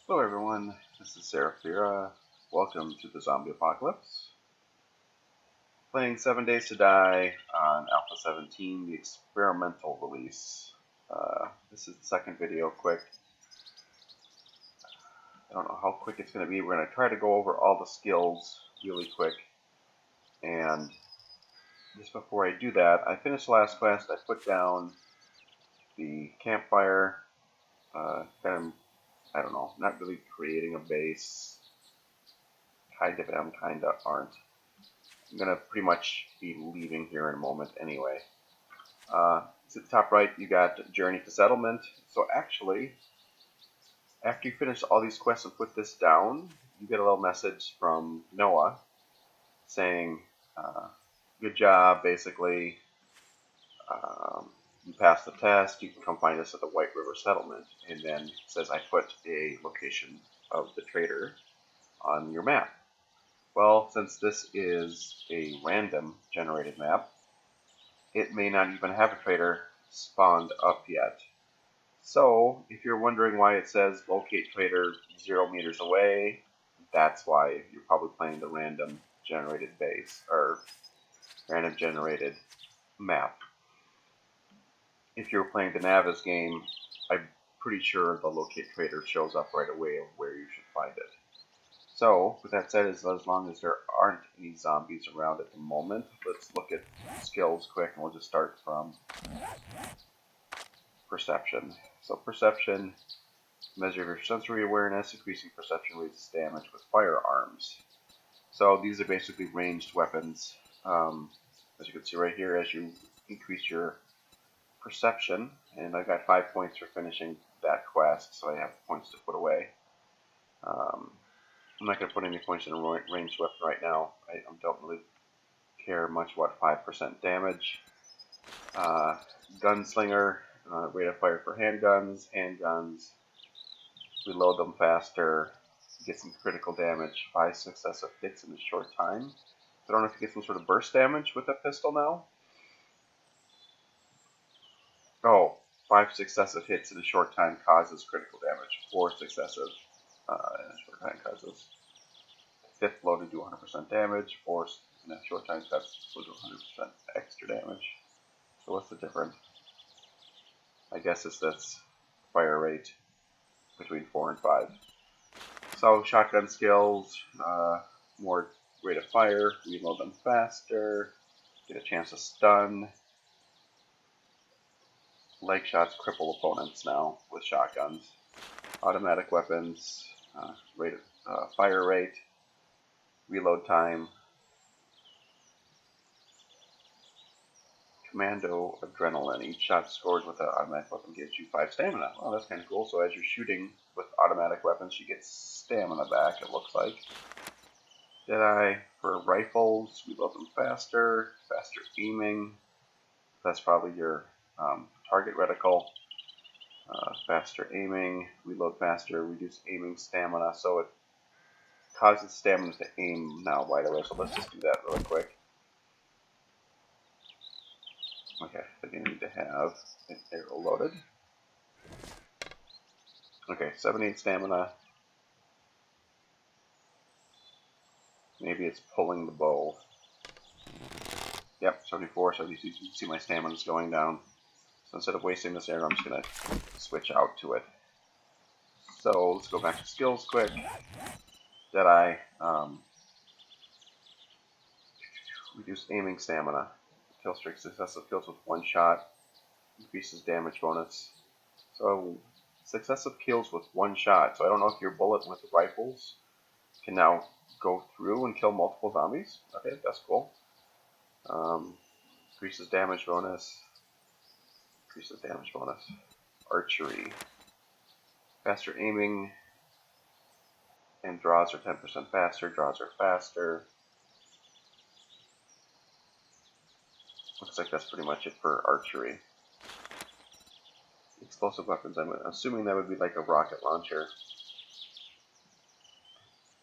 Hello everyone, this is Sarah. Welcome to the Zombie Apocalypse. Playing 7 Days to Die on Alpha 17, the experimental release. This is the second video, quick. I don't know how quick it's going to be. We're going to try to go over all the skills really quick. And just before I do that, I finished the last quest. I put down the campfire. I don't know, not really creating a base. Kind of am, kind of aren't. I'm going to pretty much be leaving here in a moment anyway. To the top right, you got Journey to Settlement. So actually, after you finish all these quests and put this down, you get a little message from Noah saying, good job, basically. You passed the test, you can come find us at the White River Settlement. And then it says, I put a location of the trader on your map. Well, since this is a random generated map, it may not even have a trader spawned up yet. So, if you're wondering why it says locate trader 0 meters away, that's why. You're probably playing the random generated base, or random generated map. If you're playing the Navis game, I'm pretty sure the locate trader shows up right away of where you should find it. So, with that said, as long as there aren't any zombies around at the moment, let's look at skills quick, and we'll just start from perception. So perception, measure your sensory awareness, increasing perception raises damage with firearms. So these are basically ranged weapons. As you can see right here, as you increase your perception, and I got 5 points for finishing that quest, so I have points to put away. I'm not going to put any points in a ranged weapon right now. I don't really care much about 5% damage. Gunslinger, rate of fire for handguns. Handguns, reload them faster, get some critical damage, 5 successive hits in a short time. I don't know if you get some sort of burst damage with a pistol now. Oh, 5 successive hits in a short time causes critical damage. 4 successive in a short time causes 5th blow to do 100% damage. 4 in a short time causes 100% extra damage. So what's the difference? I guess it's this fire rate between 4 and 5. So shotgun skills, more rate of fire, reload them faster, get a chance to stun. Leg shots cripple opponents now with shotguns. Automatic weapons, fire rate, reload time. Commando adrenaline. Each shot scored with an automatic weapon gives you 5 stamina. Well, that's kind of cool. So as you're shooting with automatic weapons, you get stamina back, it looks like. Jedi for rifles, reload them faster, faster aiming. That's probably your target reticle. Faster aiming, reload faster, reduce aiming stamina. So it causes stamina to aim now right away. So let's just do that really quick. Okay, I think I need to have an arrow loaded. Okay, 78 stamina. Maybe it's pulling the bow. Yep, 74, 72. You can see my stamina is going down. So instead of wasting this arrow, I'm just going to switch out to it. So let's go back to skills quick. Jedi. Reduce aiming stamina. Kill streak successive kills with 1 shot. Increases damage bonus. So successive kills with 1 shot. So I don't know if your bullet with rifles can now go through and kill multiple zombies. Okay, that's cool. Increases damage bonus. Increases damage bonus. Archery. Faster aiming. And draws are 10% faster. Draws are faster. Looks like that's pretty much it for archery. Explosive weapons, I'm assuming that would be like a rocket launcher.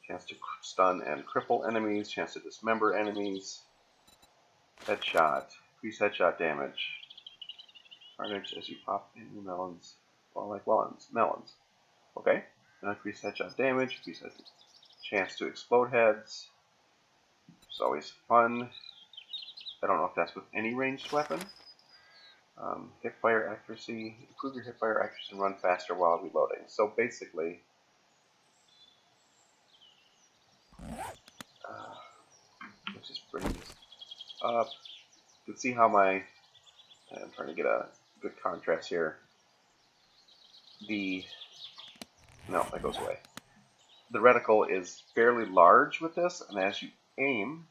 Chance to stun and cripple enemies, chance to dismember enemies. Headshot, increase headshot damage. Carnage as you pop in your melons. Well, like melons. Okay. Increase headshot damage, increase chance to explode heads. It's always fun. I don't know if that's with any ranged weapon. Hip fire accuracy, improve your hip fire accuracy and run faster while reloading. So basically, let's just bring this up. You can see how I'm trying to get a good contrast here. No, that goes away. The reticle is fairly large with this, and as you aim,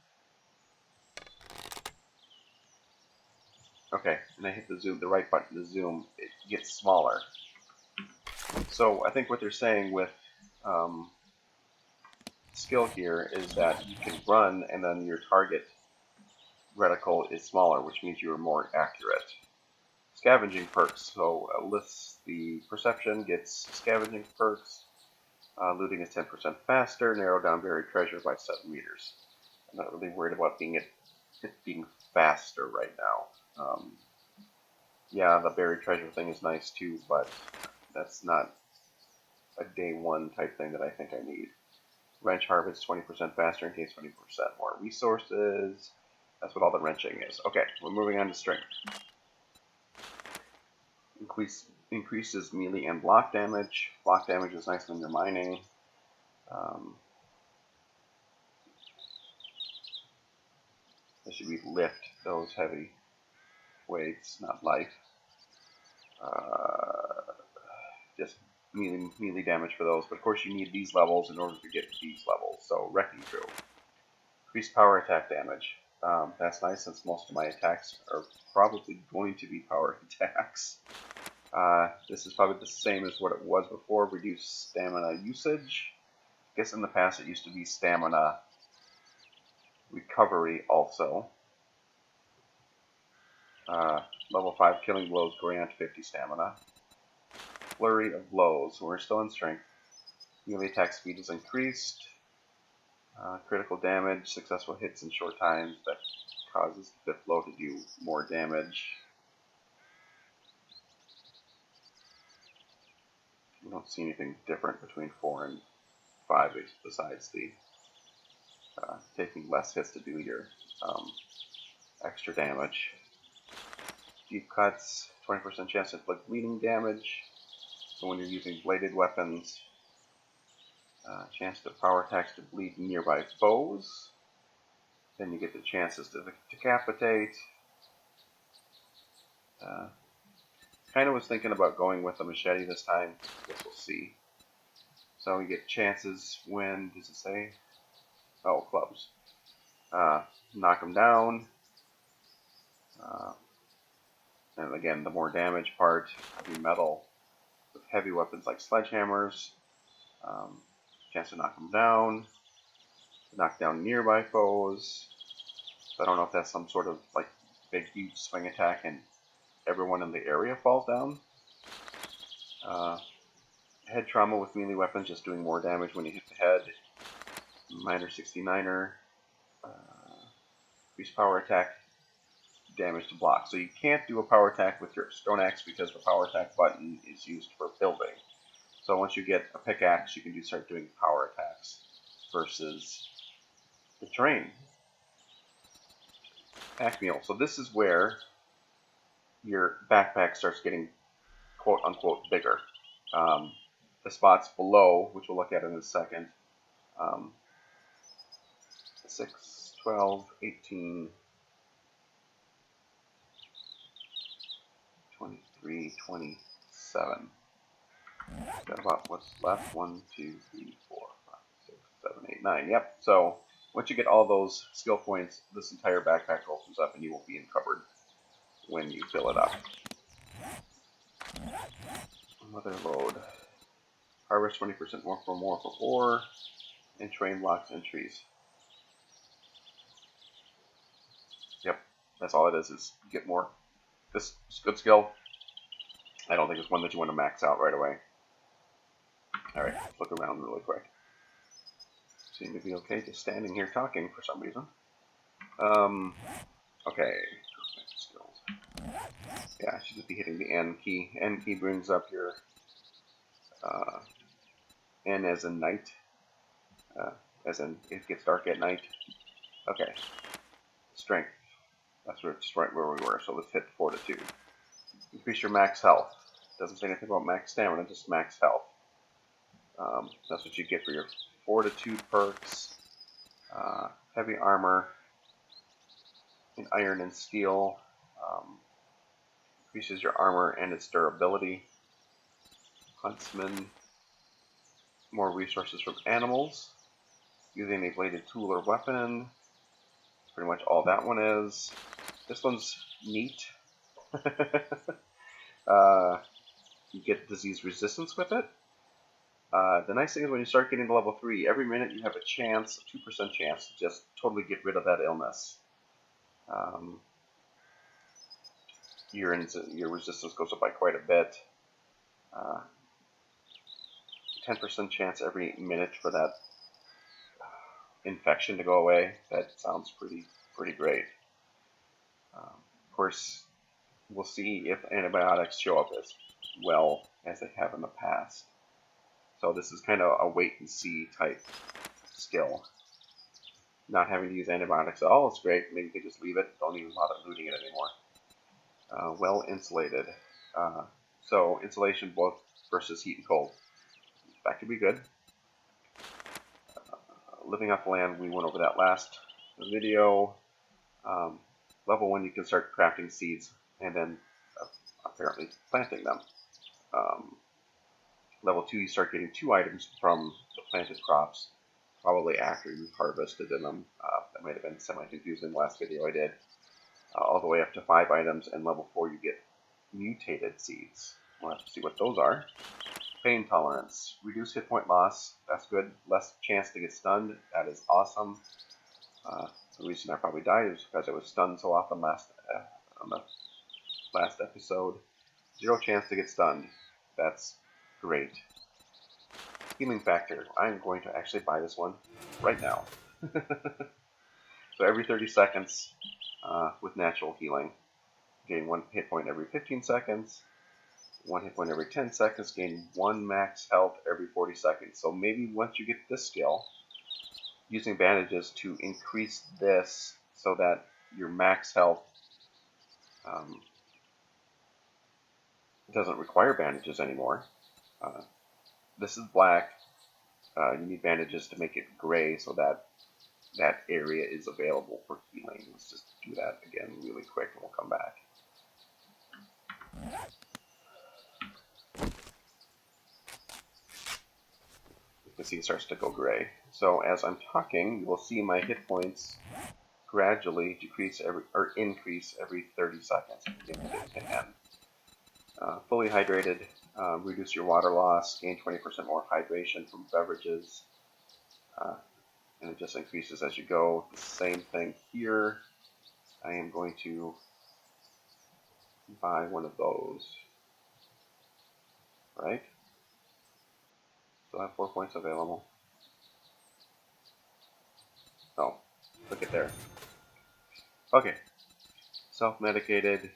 okay, and I hit the right button to zoom, it gets smaller. So I think what they're saying with skill here is that you can run, and then your target reticle is smaller, which means you are more accurate. Scavenging perks, so lifts the perception, gets scavenging perks. Looting is 10% faster, narrow down buried treasure by 7 meters. I'm not really worried about it being faster right now. Yeah, the buried treasure thing is nice too, but that's not a day one type thing that I think I need. Wrench harvest 20% faster and takes 20% more resources. That's what all the wrenching is. Okay, we're moving on to strength. Increases melee and block damage. Block damage is nice when you're mining. This should be lift those heavy weights, not life. Just melee damage for those. But of course you need these levels in order to get these levels. So Wrecking Crew. Increased power attack damage. That's nice since most of my attacks are probably going to be power attacks. This is probably the same as what it was before. Reduced stamina usage. I guess in the past it used to be stamina recovery also. Level 5 killing blows grant 50 stamina. Flurry of blows. So we're still in strength. Melee attack speed is increased. Critical damage. Successful hits in short times. That causes the 5th blow to do more damage. We don't see anything different between 4 and 5 besides the taking less hits to do your extra damage. Deep cuts, 20% chance to inflict bleeding damage. So when you're using bladed weapons, chance to power attacks to bleed nearby foes. Then you get the chances to decapitate. Kind of was thinking about going with a machete this time. I guess we'll see. So we get chances when, does it say? Oh, clubs. Knock them down. And again, the more damage part, heavy metal with heavy weapons like sledgehammers. Chance to knock them down. Knock down nearby foes. So I don't know if that's some sort of like big huge swing attack and everyone in the area falls down. Head trauma with melee weapons, just doing more damage when you hit the head. Minor 69er. Increased power attack damage to block. So you can't do a power attack with your stone axe because the power attack button is used for building. So once you get a pickaxe, you can start doing power attacks versus the terrain. Pack mule. So this is where your backpack starts getting quote unquote bigger. The spots below, which we'll look at in a second, 6, 12, 18, 23, 27. Got about what's left? 1, 2, 3, 4, 5, 6, 7, 8, 9. Yep. So once you get all those skill points, this entire backpack opens up and you will be encumbered when you fill it up. Another load. Harvest 20% more for ore, and terrain blocks and trees. Yep, that's all it is get more. This is good skill. I don't think it's one that you want to max out right away. Alright, let's look around really quick. Seem to be okay just standing here talking for some reason. Okay. Skills. Yeah, I should just be hitting the N key. N key brings up your N as in night, as in it gets dark at night. Okay, strength. That's right where we were, so let's hit fortitude. Increase your max health. Doesn't say anything about max stamina, just max health. That's what you get for your fortitude perks. Heavy armor in iron and steel. Increases your armor and its durability. Huntsman. More resources from animals. Using a bladed tool or weapon. That's pretty much all that one is. This one's neat. You get disease resistance with it. The nice thing is when you start getting to level 3, every minute you have a chance, a 2% chance, to just totally get rid of that illness. Your resistance goes up by quite a bit. 10% chance every minute for that infection to go away. That sounds pretty great. Of course, we'll see if antibiotics show up as well as they have in the past. So this is kind of a wait and see type skill. Not having to use antibiotics at all is great. Maybe you could just leave it. Don't even bother looting it anymore. Well insulated. So insulation both versus heat and cold. That could be good. Living off land, we went over that last video. Level 1, you can start crafting seeds and then apparently planting them. Level 2, you start getting 2 items from the planted crops, probably after you've harvested them. That might have been semi-confusing in the last video I did. All the way up to 5 items, and level 4 you get mutated seeds. We'll have to see what those are. Pain tolerance. Reduce hit point loss. That's good. Less chance to get stunned. That is awesome. The reason I probably died is because I was stunned so often on the last episode. 0 chance to get stunned. That's great. Healing factor. I'm going to actually buy this one right now. So every 30 seconds with natural healing. Gain 1 hit point every 15 seconds. 1 hit point every 10 seconds. Gain 1 max health every 40 seconds. So maybe once you get this skill, using bandages to increase this so that your max health doesn't require bandages anymore. This is black. You need bandages to make it gray so that that area is available for healing. Let's just do that again really quick and we'll come back. You can see it starts to go gray. So as I'm talking, you will see my hit points gradually decrease or increase every 30 seconds, beginning to end. Fully hydrated, reduce your water loss, gain 20% more hydration from beverages, and it just increases as you go. The same thing here. I am going to buy one of those, right? So I have 4 points available. Oh, look at there. Okay, self-medicated.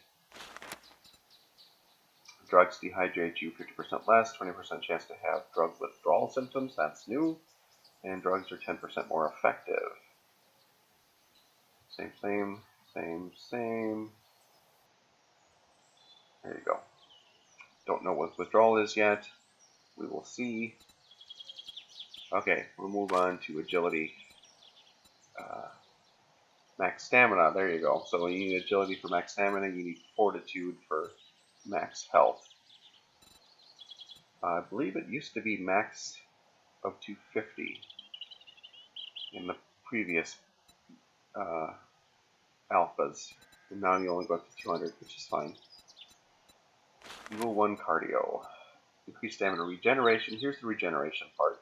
Drugs dehydrate you 50% less, 20% chance to have drug withdrawal symptoms. That's new. And drugs are 10% more effective. Same. There you go. Don't know what withdrawal is yet. We will see. Okay, we'll move on to agility. Max stamina, there you go. So you need agility for max stamina, you need fortitude for max health. I believe it used to be max of 250 in the previous alphas. And now you only go up to 200, which is fine. Level 1 cardio. Increased stamina regeneration. Here's the regeneration part.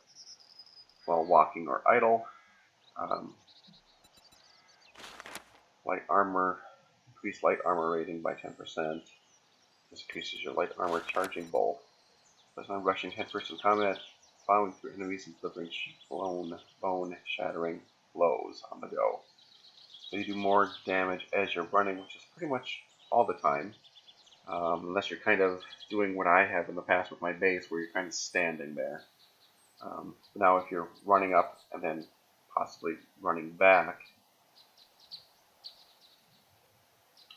While walking or idle. Light armor. Increase light armor rating by 10%. This increases your light armor charging bolt. Plus on rushing headfirst in combat, plowing through enemies and delivering bone-shattering blows on the go. So you do more damage as you're running, which is pretty much all the time. Unless you're kind of doing what I have in the past with my base, where you're kind of standing there. Now if you're running up and then possibly running back,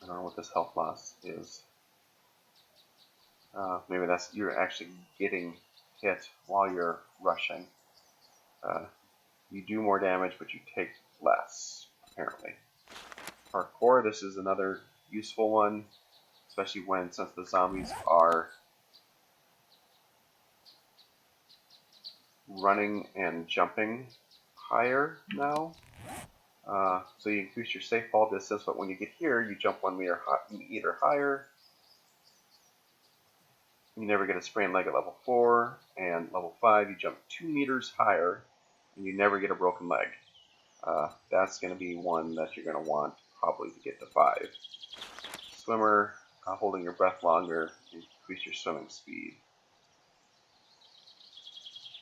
I don't know what this health loss is. Maybe that's you're actually getting hit while you're rushing. You do more damage, but you take less, apparently. Parkour, this is another useful one, especially since the zombies are running and jumping higher now. So you increase your safe fall distance, but when you get here, you jump 1 meter higher. You never get a sprained leg at level 4, and level 5, you jump 2 meters higher, and you never get a broken leg. That's going to be one that you're going to want probably to get to 5. Swimmer, holding your breath longer, increase your swimming speed.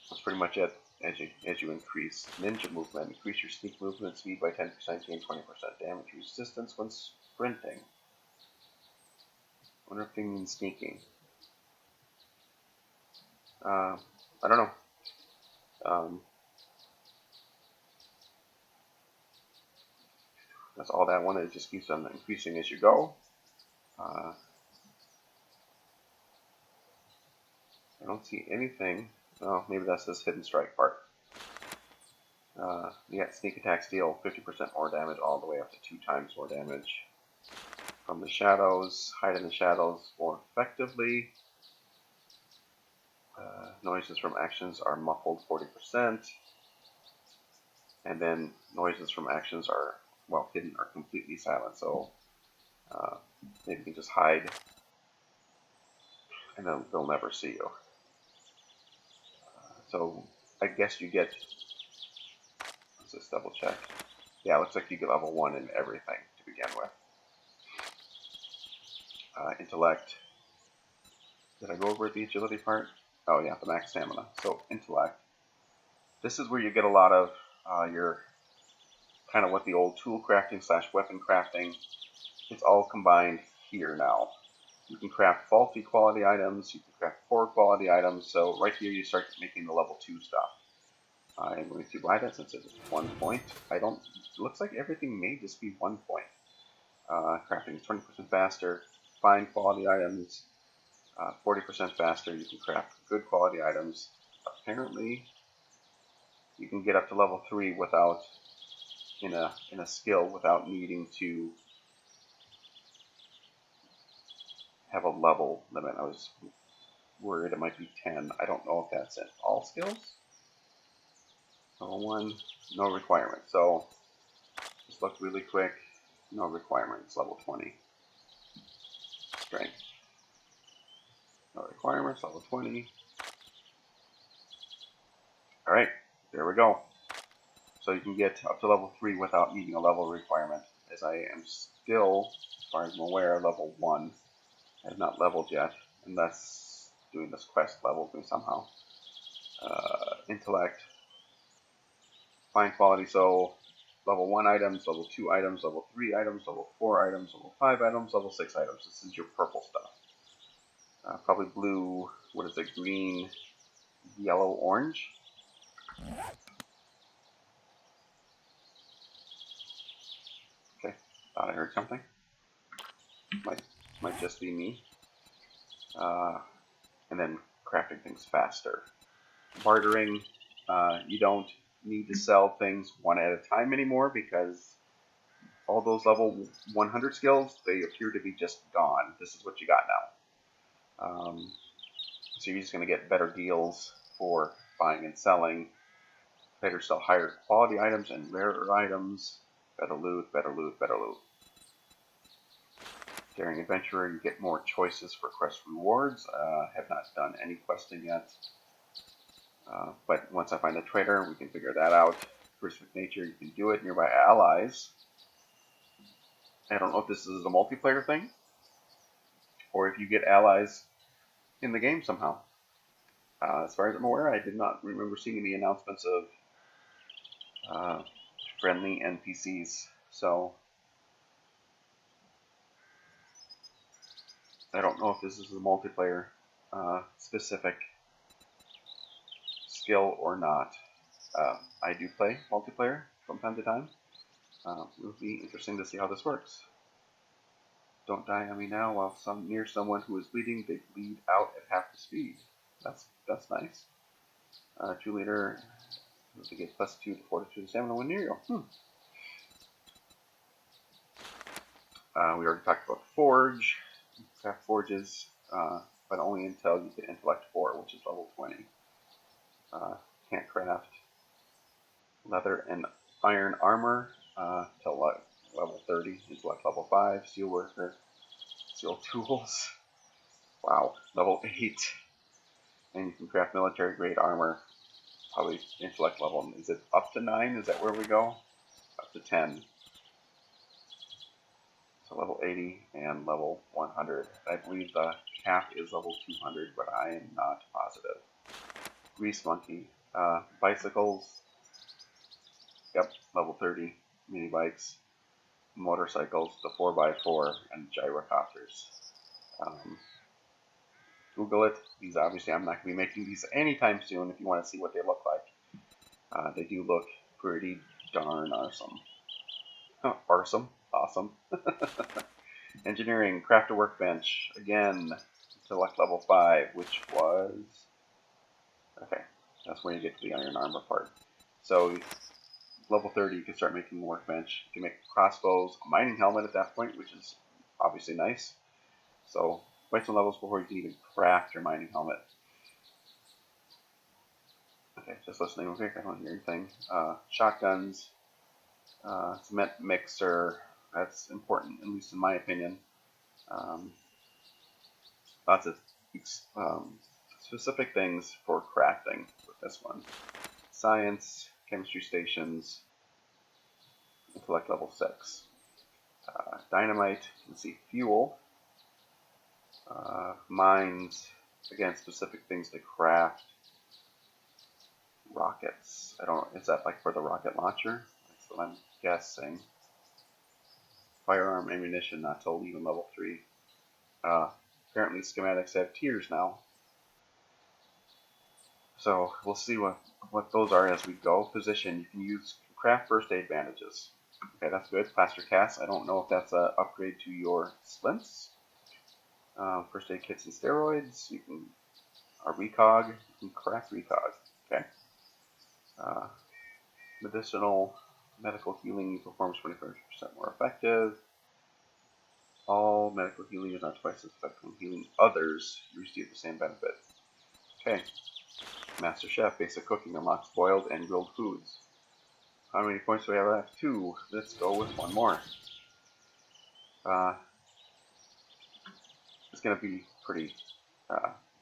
That's pretty much it. As you increase ninja movement, increase your sneak movement speed by 10%, gain 20% damage resistance when sprinting. I wonder if they mean sneaking. I don't know. That's all that one is. Just keeps on increasing as you go. I don't see anything. Oh, maybe that's this hidden strike part. Yeah, sneak attacks deal 50% more damage all the way up to 2 times more damage. From the shadows, hide in the shadows more effectively. Noises from actions are muffled 40%. And then noises from actions are, well, hidden or completely silent. So maybe you can just hide and then they'll never see you. So I guess you get, let's just double check. Yeah, it looks like you get level 1 in everything to begin with. Intellect. Did I go over the agility part? Oh yeah, the max stamina. So intellect. This is where you get a lot of your kind of what the old tool crafting / weapon crafting. It's all combined here now. You can craft faulty quality items. You can craft poor quality items. So right here you start making the level 2 stuff. I'm going to buy that since it's 1 point. It looks like everything may just be 1 point. Crafting is 20% faster. Fine quality items, 40% faster. You can craft good quality items. Apparently, you can get up to level 3 without, in a skill, without needing to have a level limit. I was worried it might be 10. I don't know if that's in all skills. Level 1, no requirement. So, just look really quick. No requirements. Level 20. Strength. No requirements. Level 20. Alright, there we go. So you can get up to level 3 without needing a level requirement, as I am still, as far as I'm aware, level 1. I have not leveled yet, unless doing this quest levels me somehow. Intellect, fine quality, so level 1 items, level 2 items, level 3 items, level 4 items, level 5 items, level 6 items. This is your purple stuff. Probably blue, what is it, green, yellow, orange? Okay, thought I heard something. Might just be me. And then crafting things faster. Bartering, you don't need to sell things one at a time anymore because all those level 100 skills, they appear to be just gone. This is what you got now. So you're just going to get better deals for buying and selling. Better sell higher quality items and rarer items. Better loot, better loot, better loot. Daring Adventurer, you get more choices for quest rewards. Have not done any questing yet. But once I find a trader, we can figure that out. Horrific Nature, you can do it. Nearby allies. I don't know if this is a multiplayer thing, or if you get allies in the game somehow. As far as I'm aware, I did not remember seeing any announcements of friendly NPCs. So I don't know if this is a multiplayer specific skill or not. I do play multiplayer from time to time. It would be interesting to see how this works. Don't die on me now while near someone who is bleeding. They bleed out at half the speed. That's nice. 2 liter. They get +2 to fortitude stamina when near you. We already talked about the forge. Craft forges, but only until you get intellect 4, which is level 20. Can't craft leather and iron armor till level 30. Intellect level 5. Steel worker. Steel tools. Wow, level 8. And you can craft military grade armor. Probably intellect level. Is it up to 9? Is that where we go? Up to 10. So level 80 and level 100. I believe the cap is level 200, but I am not positive. Grease monkey. Bicycles. Yep, level 30. Mini bikes. Motorcycles, the 4x4, and gyrocopters. Google it. These obviously I'm not going to be making these anytime soon if you want to see what they look like. They do look pretty darn awesome. Awesome. Engineering, craft a workbench. Again, select level 5, which was... Okay, that's where you get to the iron armor part. So, level 30, you can start making a workbench. You can make crossbows, a mining helmet at that point, which is obviously nice. So, wait some levels before you can even craft your mining helmet. Okay, just listening. Okay, I don't hear anything. Shotguns, cement mixer. That's important, at least in my opinion. Lots of specific things for crafting with this one. Science, chemistry stations, intellect level 6. Dynamite, you can see fuel. Mines, again, specific things to craft. Rockets, I don't know, is that like for the rocket launcher? That's what I'm guessing. Firearm ammunition, not till even level 3. Apparently schematics have tiers now. So we'll see what those are as we go. Position, you can use craft first aid bandages. Okay, that's good. Plaster casts, I don't know if that's an upgrade to your splints. First aid kits and steroids, you can, recog, you can craft recog. Okay. Medical healing performs 25% more effective. All medical healing is not twice as effective when healing others. You receive the same benefit. Okay. Master Chef, basic cooking unlocks boiled and grilled foods. How many points do we have left? 2. Let's go with one more. It's going to be pretty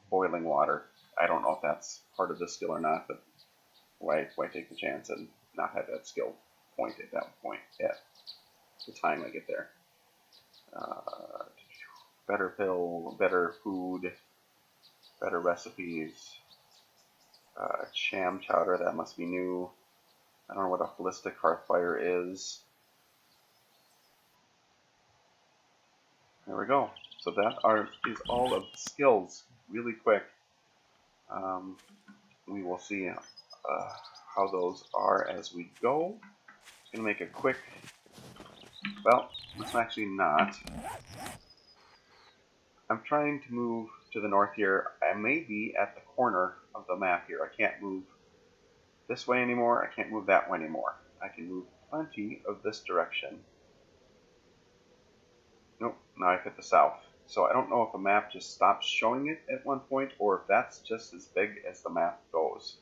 boiling water. I don't know if that's part of the skill or not, but why take the chance and not have that skill point at that point at the time I get there. Better pill, better food, better recipes. Cham chowder, that must be new. I don't know what a holistic hearthfire is. There we go. So that is all of the skills. Really quick. We will see how those are as we go. Just gonna make a quick. Well, let's actually not. I'm trying to move to the north here. I may be at the corner of the map here. I can't move this way anymore. I can't move that way anymore. I can move plenty of this direction. Nope, now I've hit the south. So I don't know if the map just stops showing it at one point or if that's just as big as the map goes.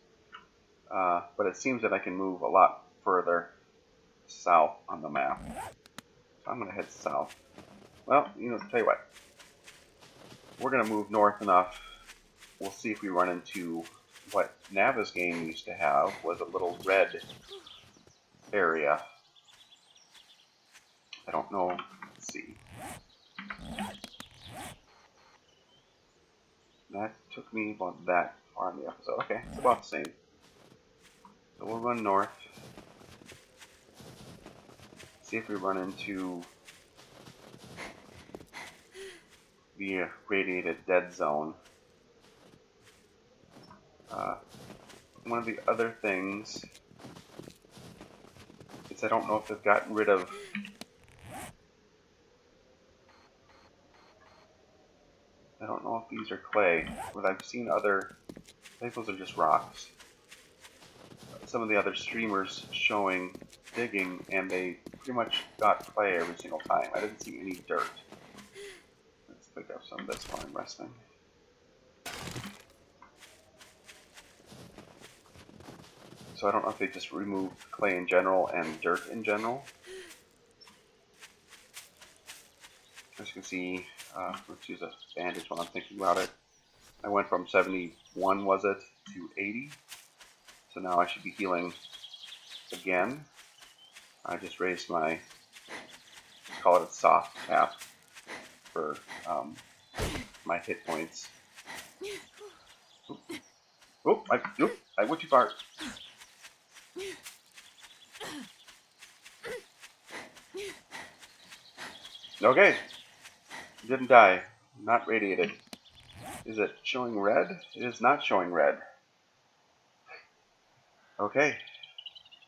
But it seems that I can move a lot further south on the map. So I'm going to head south. Well, tell you what. We're going to move north enough. We'll see if we run into what Nava's game used to have, was a little red area. I don't know. Let's see. That took me about that far in the episode. Okay, it's about the same. So we'll run north. See if we run into the radiated dead zone. one of the other things is I don't know if they've gotten rid of... I don't know if these are clay, but I've seen other... I think those are just rocks. Some of the other streamers showing digging, and they pretty much got clay every single time. I didn't see any dirt. Let's pick up some of this while I'm resting. So I don't know if they just removed clay in general and dirt in general. As you can see, let's use a bandage while I'm thinking about it. I went from 71, was it, to 80. So now I should be healing again. I just raised my, call it a soft tap for my hit points. Oop, I went too far. Okay, didn't die, not radiated. Is it showing red? It is not showing red. Okay,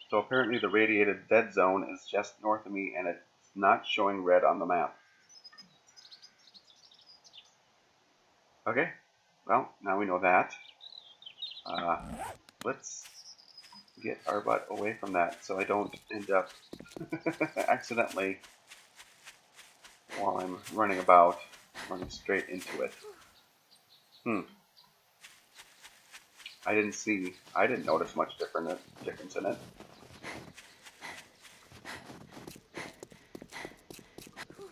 so apparently the radiated dead zone is just north of me and it's not showing red on the map. Okay, well, now we know that. Let's get our butt away from that so I don't end up accidentally, while I'm running about, running straight into it. I didn't notice much difference in it.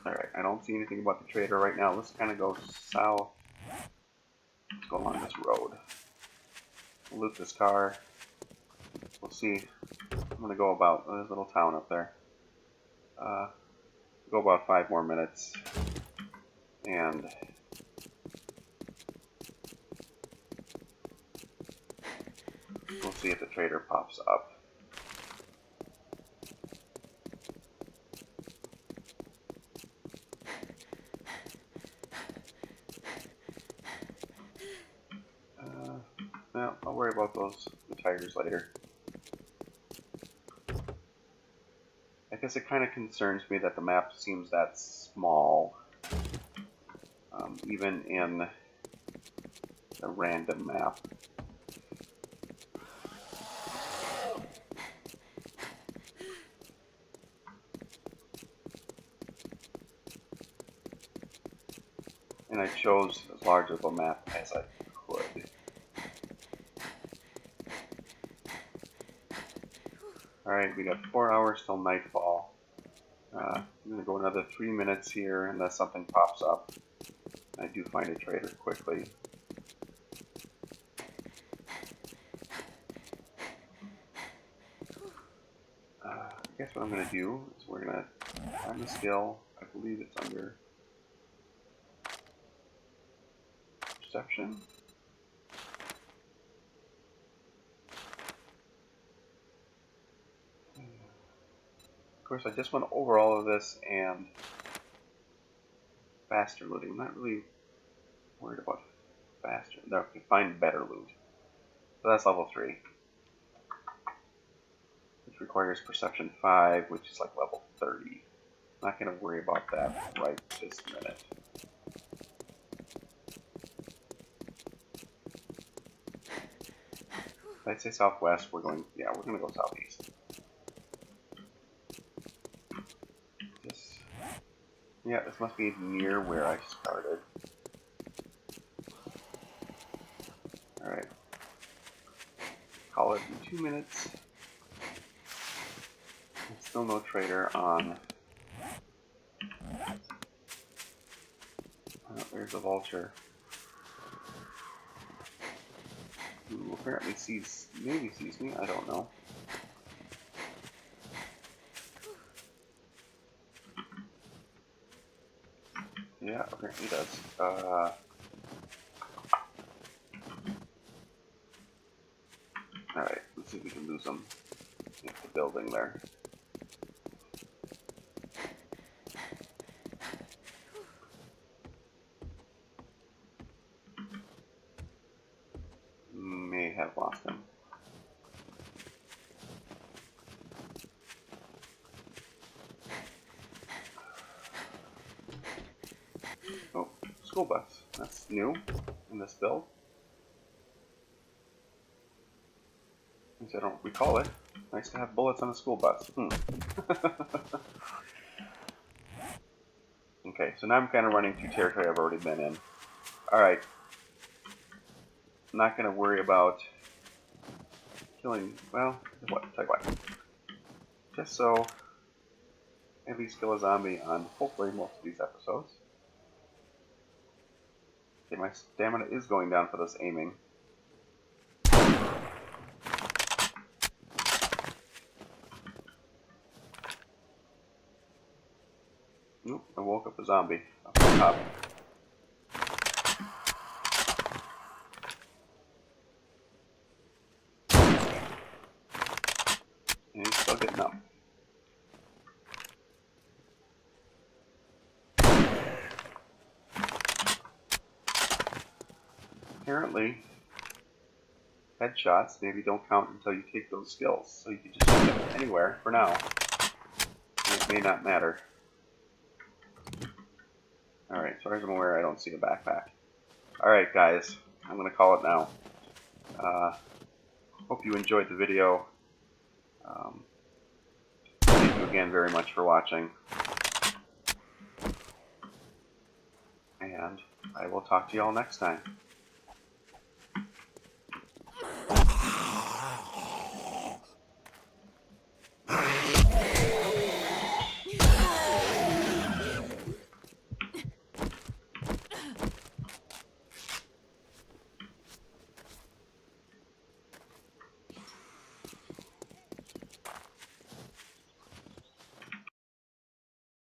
Alright, I don't see anything about the trader right now. Let's kind of go south. Let's go along this road. We'll loot this car. We'll see. I'm going to go about this little town up there. Go about 5 more minutes. And we'll see if the trader pops up. Well, I'll worry about the tires later. I guess it kind of concerns me that the map seems that small, even in a random map. And I chose as large of a map as I could. Alright, we got 4 hours till nightfall. I'm going to go another 3 minutes here unless something pops up. I do find a trader quickly. I guess what I'm going to do is we're going to find the skill. I believe it's under perception. Of course, I just went over all of this and faster looting. I'm not really worried about faster. No, okay, find better loot. So that's level 3. Which requires perception 5, which is like level 30. I'm not going to worry about that right this minute. If I say southwest, we're going to go southeast. Yeah, this must be near where I started. Alright. Call it in 2 minutes. Still no trader on. Oh, there's a vulture. Who apparently maybe sees me, I don't know. Yeah, apparently he does. Alright, let's see if we can lose him in the building there. May have lost him. school bus. That's new in this build. At least I don't recall it. Nice to have bullets on a school bus. Okay, so now I'm kind of running through territory I've already been in. Alright. I'm not going to worry about killing, well, what, tell you what. Just so I at least kill a zombie on hopefully most of these episodes. Okay, my stamina is going down for this aiming. Nope, I woke up a zombie up on top. And he's still getting up. Apparently, headshots maybe don't count until you take those skills, so you can just shoot them anywhere for now. And it may not matter. Alright, as far as I'm aware, I don't see a backpack. Alright guys, I'm going to call it now. Hope you enjoyed the video. Thank you again very much for watching. And I will talk to you all next time.